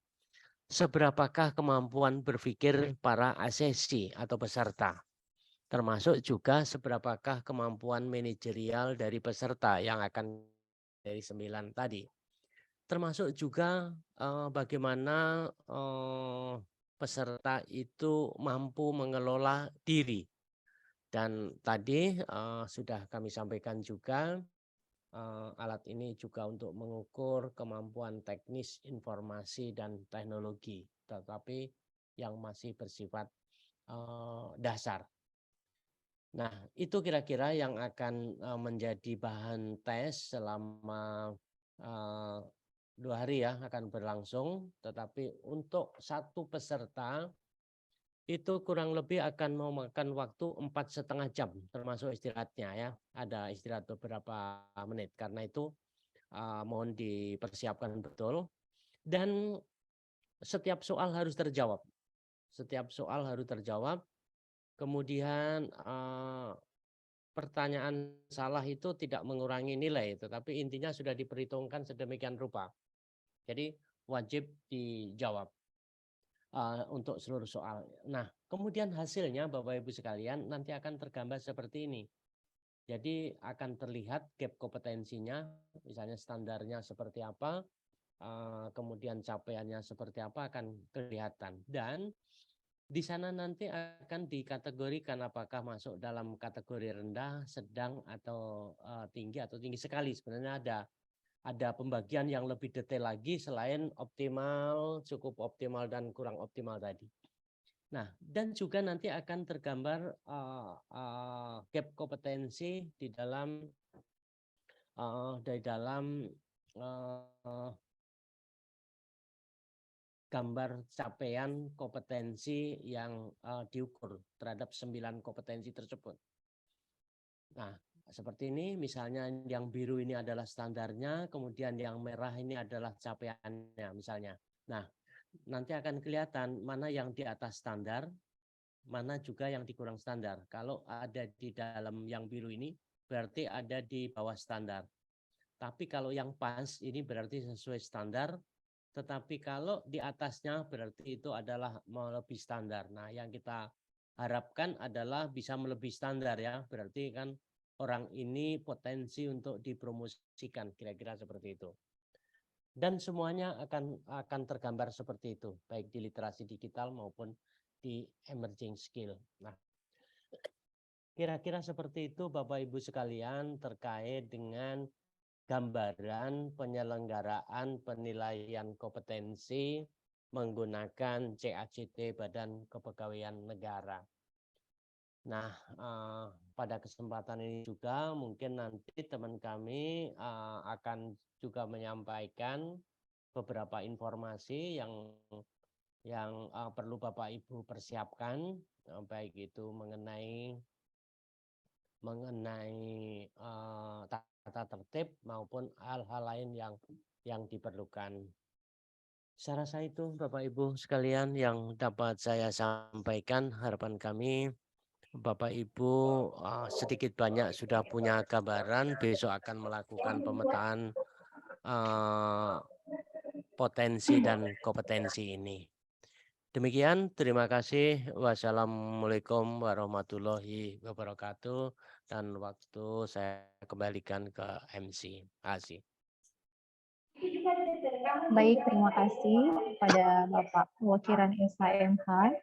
Speaker 2: seberapakah kemampuan berpikir para asesi atau peserta. Termasuk juga seberapakah kemampuan manajerial dari peserta yang akan dari 9 tadi. Termasuk juga bagaimana peserta itu mampu mengelola diri. Dan tadi sudah kami sampaikan juga alat ini juga untuk mengukur kemampuan teknis informasi dan teknologi, tetapi yang masih bersifat dasar. Nah, itu kira-kira yang akan menjadi bahan tes selama 2 hari ya akan berlangsung. Tetapi untuk satu peserta itu kurang lebih akan memakan waktu 4,5 jam termasuk istirahatnya ya. Ada istirahat beberapa menit. Karena itu mohon dipersiapkan betul. Dan setiap soal harus terjawab. Setiap soal harus terjawab. Kemudian pertanyaan salah itu tidak mengurangi nilai, tetapi intinya sudah diperhitungkan sedemikian rupa. Jadi wajib dijawab untuk seluruh soal. Nah, kemudian hasilnya Bapak Ibu sekalian nanti akan tergambar seperti ini. Jadi akan terlihat gap kompetensinya, misalnya standarnya seperti apa, kemudian capaiannya seperti apa akan kelihatan. Dan di sana nanti akan dikategorikan apakah masuk dalam kategori rendah, sedang, atau tinggi atau tinggi sekali. Sebenarnya ada pembagian yang lebih detail lagi selain optimal, cukup optimal, dan kurang optimal tadi. Nah, dan juga nanti akan tergambar gap kompetensi di dalam gambar capaian kompetensi yang diukur terhadap 9 kompetensi tersebut. Nah, seperti ini misalnya yang biru ini adalah standarnya, kemudian yang merah ini adalah capaiannya misalnya. Nah, nanti akan kelihatan mana yang di atas standar, mana juga yang di kurang standar. Kalau ada di dalam yang biru ini berarti ada di bawah standar. Tapi kalau yang pas ini berarti sesuai standar, tetapi kalau di atasnya berarti itu adalah melebihi standar. Nah, yang kita harapkan adalah bisa melebihi standar ya. Berarti kan orang ini potensi untuk dipromosikan, kira-kira seperti itu. Dan semuanya akan tergambar seperti itu, baik di literasi digital maupun di emerging skill. Nah, kira-kira seperti itu Bapak Ibu sekalian terkait dengan gambaran penyelenggaraan penilaian kompetensi menggunakan CACT Badan Kepegawaian Negara. Nah, pada kesempatan ini juga mungkin nanti teman kami akan juga menyampaikan beberapa informasi yang yang perlu Bapak Ibu persiapkan, baik itu mengenai tata tertib maupun hal-hal lain yang diperlukan. Saya rasa itu Bapak Ibu sekalian yang dapat saya sampaikan. Harapan kami Bapak Ibu sedikit banyak sudah punya gambaran, besok akan melakukan pemetaan potensi dan kompetensi ini. Demikian, terima kasih. Wassalamualaikum warahmatullahi wabarakatuh. Dan waktu saya kembalikan ke MC. Asih.
Speaker 1: Baik, terima kasih pada Bapak Wakilan SHMH.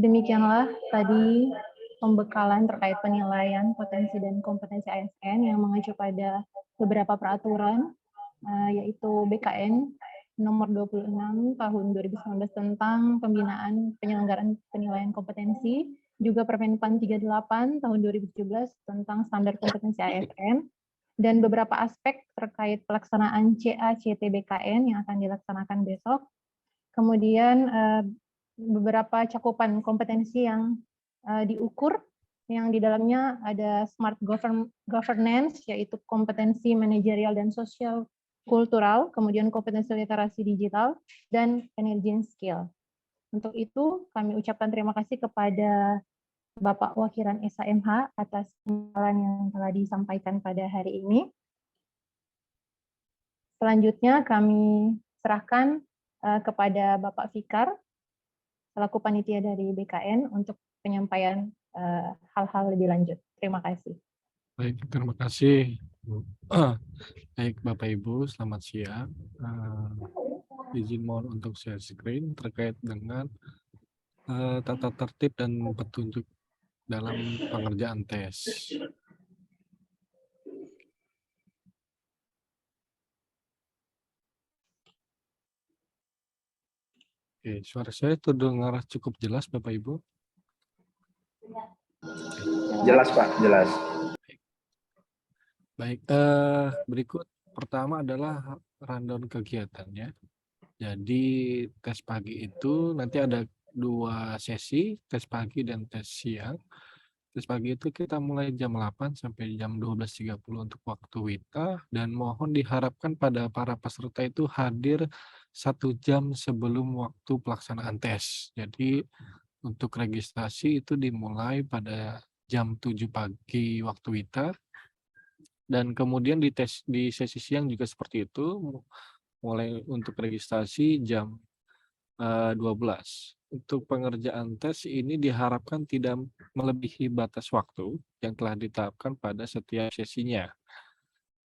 Speaker 1: Demikianlah tadi pembekalan terkait penilaian potensi dan kompetensi ASN yang mengacu pada beberapa peraturan, yaitu BKN nomor 26 tahun 2019 tentang pembinaan penyelenggaraan penilaian kompetensi, juga Permenpan 38 tahun 2017 tentang standar kompetensi ASN, dan beberapa aspek terkait pelaksanaan CA-CT-BKN yang akan dilaksanakan besok. Kemudian beberapa cakupan kompetensi yang diukur, yang di dalamnya ada smart governance, yaitu kompetensi manajerial dan sosial kultural, kemudian kompetensi literasi digital, dan energy skill. Untuk itu, kami ucapkan terima kasih kepada Bapak Wakilan SHMH atas pembekalan yang telah disampaikan pada hari ini. Selanjutnya kami serahkan kepada Bapak Fikar, selaku panitia dari BKN, untuk penyampaian hal-hal lebih lanjut. Terima kasih.
Speaker 4: Baik, terima kasih. Baik, Bapak Ibu, selamat siang. Izin mohon untuk share screen terkait dengan tata tertib dan petunjuk dalam pengerjaan tes. Oke, suara saya terdengar cukup jelas, Bapak Ibu?
Speaker 3: Jelas Pak, jelas.
Speaker 4: Baik, berikut pertama adalah rundown kegiatannya. Jadi tes pagi itu nanti ada 2 sesi, tes pagi dan tes siang. Tes pagi itu kita mulai jam 8 sampai jam 12.30 untuk waktu WITA, dan mohon diharapkan pada para peserta itu hadir 1 jam sebelum waktu pelaksanaan tes. Jadi untuk registrasi itu dimulai pada jam 7 pagi waktu WITA, dan kemudian di sesi siang juga seperti itu, mulai untuk registrasi jam 12. Untuk pengerjaan tes ini diharapkan tidak melebihi batas waktu yang telah ditetapkan pada setiap sesinya.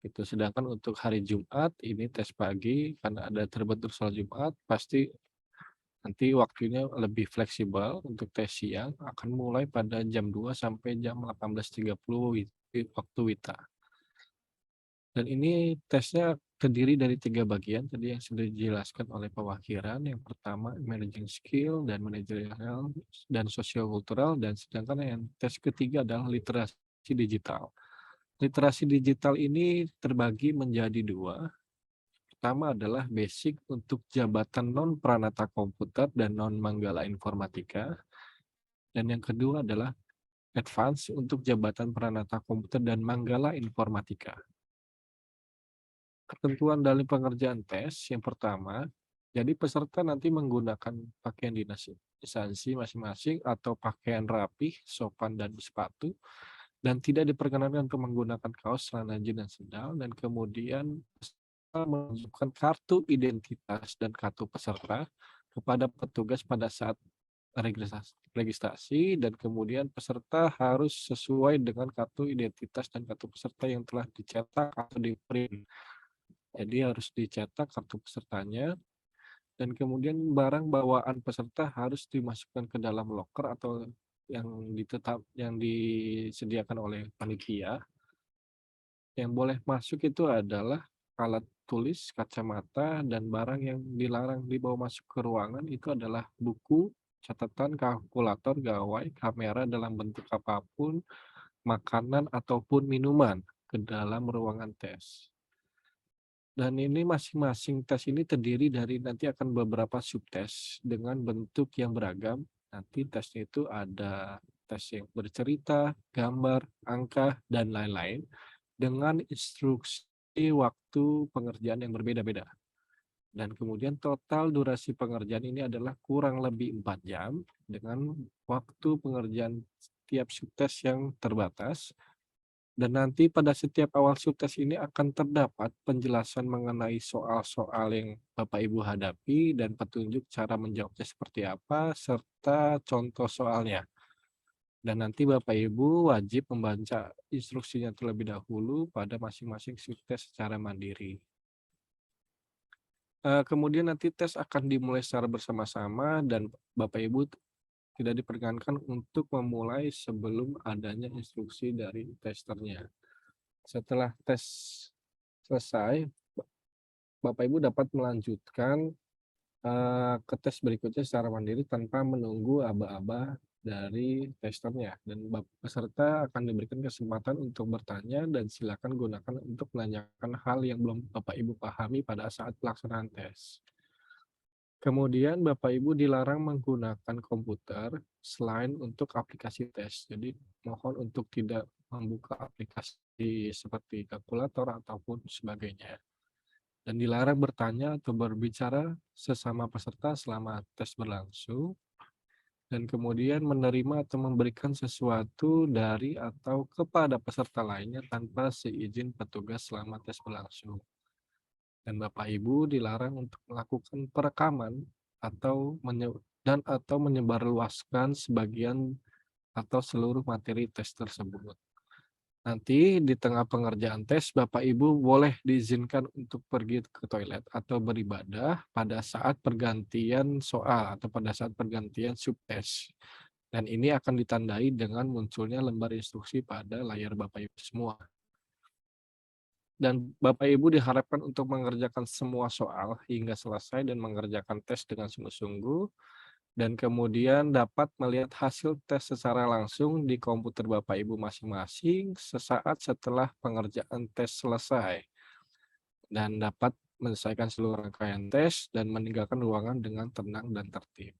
Speaker 4: Itu sedangkan untuk hari Jumat ini tes pagi, karena ada terbentur sholat Jumat, pasti nanti waktunya lebih fleksibel. Untuk tes siang akan mulai pada jam 2 sampai jam 18.30 waktu WITA. Dan ini tesnya terdiri dari 3 bagian tadi yang sudah dijelaskan oleh pewakilan. Yang pertama managing skill dan manajerial dan sosiokultural, dan sedangkan yang tes ketiga adalah literasi digital. Literasi digital ini terbagi menjadi 2. Pertama adalah basic untuk jabatan non pranata komputer dan non manggala informatika. Dan yang kedua adalah advance untuk jabatan pranata komputer dan manggala informatika. Ketentuan dalam pengerjaan tes yang pertama, jadi peserta nanti menggunakan pakaian dinas instansi masing-masing atau pakaian rapih, sopan, dan sepatu, dan tidak diperkenankan untuk menggunakan kaos, celana jeans, dan sendal, dan kemudian peserta menunjukkan kartu identitas dan kartu peserta kepada petugas pada saat registrasi, dan kemudian peserta harus sesuai dengan kartu identitas dan kartu peserta yang telah dicetak atau di-print. Jadi harus dicetak kartu pesertanya, dan kemudian barang bawaan peserta harus dimasukkan ke dalam loker atau yang disediakan oleh panitia. Yang boleh masuk itu adalah alat tulis, kacamata, dan barang yang dilarang dibawa masuk ke ruangan itu adalah buku, catatan, kalkulator, gawai, kamera dalam bentuk apapun, makanan ataupun minuman ke dalam ruangan tes. Dan ini masing-masing tes ini terdiri dari nanti akan beberapa subtes dengan bentuk yang beragam. Nanti tesnya itu ada tes yang bercerita, gambar, angka, dan lain-lain dengan instruksi waktu pengerjaan yang berbeda-beda. Dan kemudian total durasi pengerjaan ini adalah kurang lebih 4 jam dengan waktu pengerjaan setiap subtes yang terbatas. Dan nanti pada setiap awal subtes ini akan terdapat penjelasan mengenai soal-soal yang Bapak Ibu hadapi dan petunjuk cara menjawabnya seperti apa, serta contoh soalnya. Dan nanti Bapak Ibu wajib membaca instruksinya terlebih dahulu pada masing-masing subtes secara mandiri. Kemudian nanti tes akan dimulai secara bersama-sama dan Bapak Ibu tidak diperkenankan untuk memulai sebelum adanya instruksi dari testernya. Setelah tes selesai, Bapak Ibu dapat melanjutkan ke tes berikutnya secara mandiri tanpa menunggu aba-aba dari testernya. Dan peserta akan diberikan kesempatan untuk bertanya dan silakan gunakan untuk menanyakan hal yang belum Bapak Ibu pahami pada saat pelaksanaan tes. Kemudian Bapak Ibu dilarang menggunakan komputer selain untuk aplikasi tes. Jadi mohon untuk tidak membuka aplikasi seperti kalkulator ataupun sebagainya. Dan dilarang bertanya atau berbicara sesama peserta selama tes berlangsung. Dan kemudian menerima atau memberikan sesuatu dari atau kepada peserta lainnya tanpa seizin petugas selama tes berlangsung. Dan Bapak Ibu dilarang untuk melakukan perekaman atau atau menyebarluaskan sebagian atau seluruh materi tes tersebut. Nanti di tengah pengerjaan tes, Bapak Ibu boleh diizinkan untuk pergi ke toilet atau beribadah pada saat pergantian soal atau pada saat pergantian subtes. Dan ini akan ditandai dengan munculnya lembar instruksi pada layar Bapak Ibu semua. Dan Bapak Ibu diharapkan untuk mengerjakan semua soal hingga selesai dan mengerjakan tes dengan sungguh-sungguh, dan kemudian dapat melihat hasil tes secara langsung di komputer Bapak Ibu masing-masing sesaat setelah pengerjaan tes selesai, dan dapat menyelesaikan seluruh rangkaian tes dan meninggalkan ruangan dengan tenang dan tertib.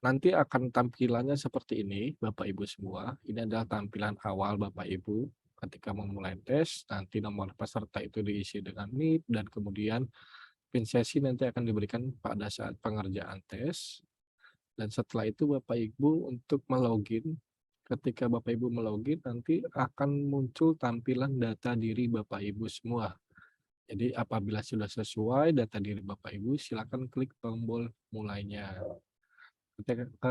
Speaker 4: Nanti akan tampilannya seperti ini, Bapak Ibu semua. Ini adalah tampilan awal Bapak Ibu ketika memulai tes. Nanti nomor peserta itu diisi dengan NIP dan kemudian pin sesi nanti akan diberikan pada saat pengerjaan tes. Dan setelah itu Bapak Ibu untuk melogin, ketika Bapak Ibu melogin nanti akan muncul tampilan data diri Bapak Ibu semua. Jadi apabila sudah sesuai data diri Bapak Ibu, silakan klik tombol mulainya. Ketika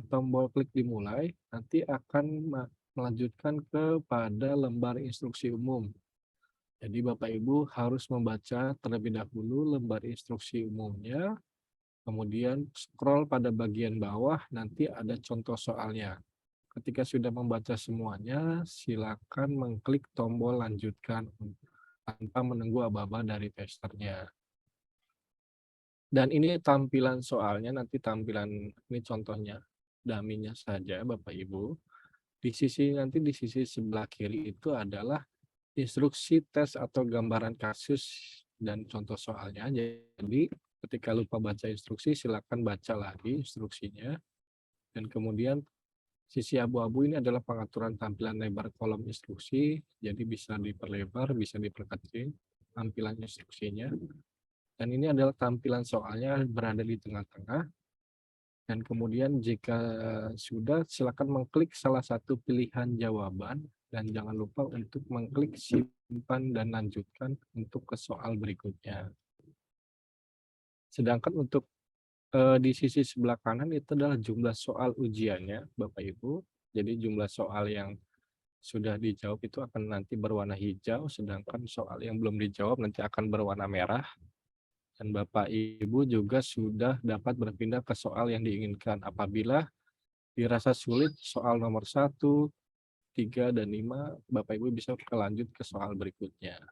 Speaker 4: tombol klik dimulai, nanti akan melanjutkan kepada lembar instruksi umum. Jadi Bapak Ibu harus membaca terlebih dahulu lembar instruksi umumnya, kemudian scroll pada bagian bawah, nanti ada contoh soalnya. Ketika sudah membaca semuanya, silakan mengklik tombol lanjutkan tanpa menunggu aba-aba dari testernya. Dan ini tampilan soalnya, nanti tampilan ini contohnya, daminya saja Bapak Ibu. Di sisi sebelah kiri itu adalah instruksi tes atau gambaran kasus dan contoh soalnya. Jadi ketika lupa baca instruksi, silakan baca lagi instruksinya. Dan kemudian sisi abu-abu ini adalah pengaturan tampilan lebar kolom instruksi, jadi bisa diperlebar, bisa diperkecil tampilan instruksinya. Dan ini adalah tampilan soalnya berada di tengah-tengah. Dan kemudian jika sudah, silakan mengklik salah satu pilihan jawaban dan jangan lupa untuk mengklik simpan dan lanjutkan untuk ke soal berikutnya. Sedangkan untuk di sisi sebelah kanan itu adalah jumlah soal ujiannya, Bapak Ibu. Jadi jumlah soal yang sudah dijawab itu akan nanti berwarna hijau, sedangkan soal yang belum dijawab nanti akan berwarna merah. Dan Bapak Ibu juga sudah dapat berpindah ke soal yang diinginkan. Apabila dirasa sulit soal nomor 1, 3, dan 5, Bapak Ibu bisa lanjut ke soal berikutnya.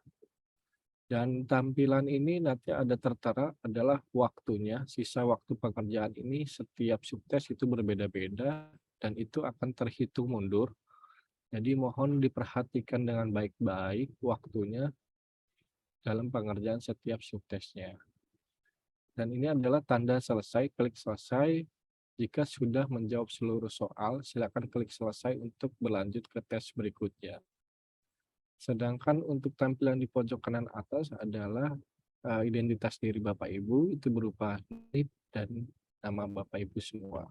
Speaker 4: Dan tampilan ini nanti ada tertera adalah waktunya, sisa waktu pekerjaan ini setiap subtes itu berbeda-beda dan itu akan terhitung mundur. Jadi mohon diperhatikan dengan baik-baik waktunya dalam pengerjaan setiap subtesnya. Dan ini adalah tanda selesai, klik selesai. Jika sudah menjawab seluruh soal, silakan klik selesai untuk berlanjut ke tes berikutnya. Sedangkan untuk tampilan di pojok kanan atas adalah identitas diri Bapak Ibu, itu berupa NIP dan nama Bapak Ibu semua.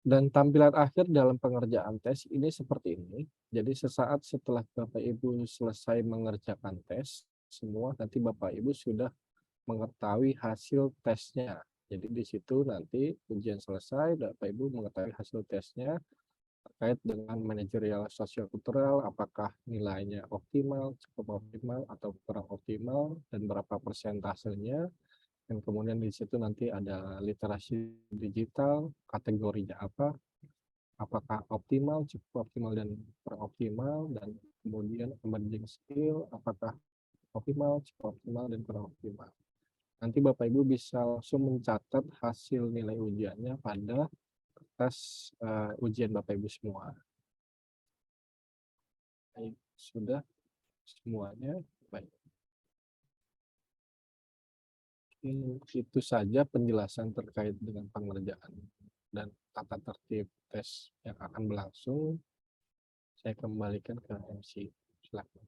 Speaker 4: Dan tampilan akhir dalam pengerjaan tes ini seperti ini. Jadi sesaat setelah Bapak Ibu selesai mengerjakan tes, semua nanti Bapak Ibu sudah mengetahui hasil tesnya. Jadi di situ nanti ujian selesai, Bapak Ibu mengetahui hasil tesnya terkait dengan manajerial sosial-kultural, apakah nilainya optimal, cukup optimal, atau kurang optimal, dan berapa persentasenya. Dan kemudian di situ nanti ada literasi digital, kategorinya apa, apakah optimal, cukup optimal, dan kurang optimal, dan kemudian emerging skill, apakah optimal, cukup optimal, dan kurang optimal. Nanti Bapak Ibu bisa langsung mencatat hasil nilai ujiannya pada kertas ujian Bapak Ibu semua. Baik, sudah semuanya. Baik. Itu saja penjelasan terkait dengan pengerjaan dan tata tertib tes yang akan berlangsung. Saya kembalikan ke MC. Silakan.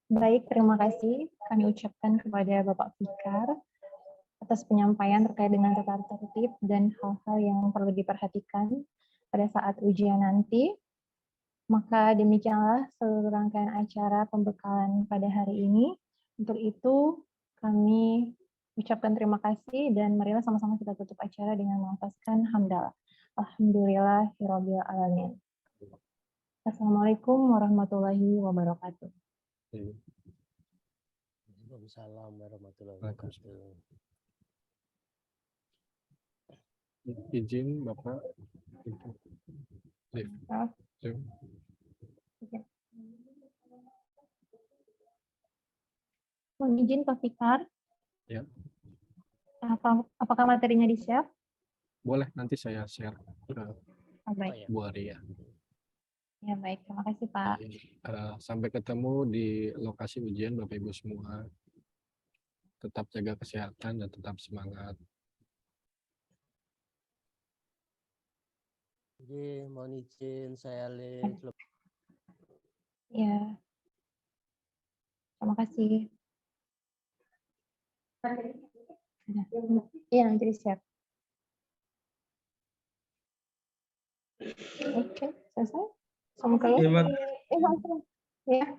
Speaker 1: Baik, terima kasih kami ucapkan kepada Bapak Fikar atas penyampaian terkait dengan tata tertib dan hal-hal yang perlu diperhatikan pada saat ujian nanti. Maka demikianlah seluruh rangkaian acara pembekalan pada hari ini. Untuk itu, kami ucapkan terima kasih dan marilah sama-sama kita tutup acara dengan melafazkan hamdalah. Alhamdulillahirabbil alamin. Assalamualaikum warahmatullahi wabarakatuh.
Speaker 2: Waalaikumsalam warahmatullahi wabarakatuh.
Speaker 4: Izin Bapak.
Speaker 1: Maaf. Mohon izin Pak Fikar.
Speaker 4: Ya.
Speaker 1: Apakah materinya di-share?
Speaker 4: Boleh, nanti saya share ke
Speaker 1: Baik.
Speaker 4: Bu Arya.
Speaker 1: Ya, baik. Terima kasih, Pak.
Speaker 4: Sampai ketemu di lokasi ujian Bapak Ibu semua. Tetap jaga kesehatan dan tetap semangat.
Speaker 2: Oke, mohon izin saya link.
Speaker 1: Ya. Terima kasih. Iya, nanti di-share. Oke, selesai. Assalamualaikum. Ya.